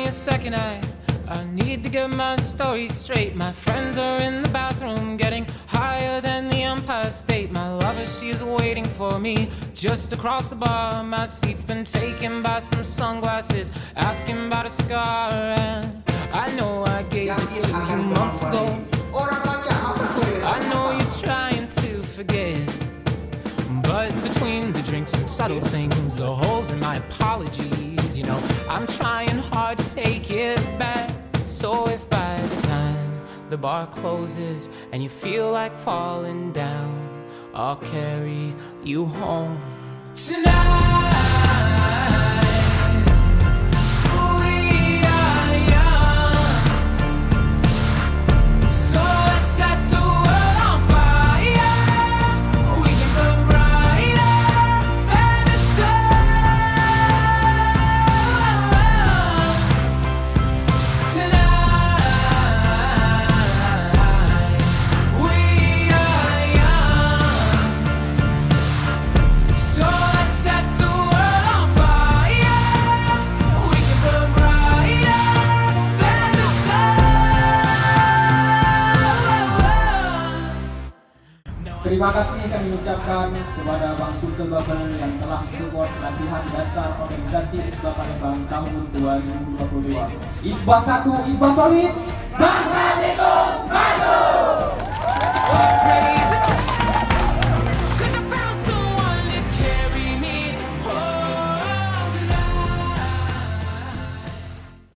a second, I need to get my story straight. My friends are in the bathroom getting higher than the Empire State. My lover, she is waiting for me just across the bar. My seat's been taken by some sunglasses asking about a scar, and I know I gave it to you months ago. I know you're trying to forget, but between the drinks and subtle things, the holes in my apologies, you know, I'm trying hard to take it back. So if by the time the bar closes and you feel like falling down, I'll carry you home tonight. We are young, so let's set the world on fire. We can burn brighter than the sun tonight. We are young, so let's set the world on fire. We can burn brighter than the sun. Terima kasih kami ucapkan kepada Bang Sulsel Babel yang telah support latihan dasar organisasi ISBA Palembang tahun 2022. ISBA 1, ISBA solid, bangsa didukung.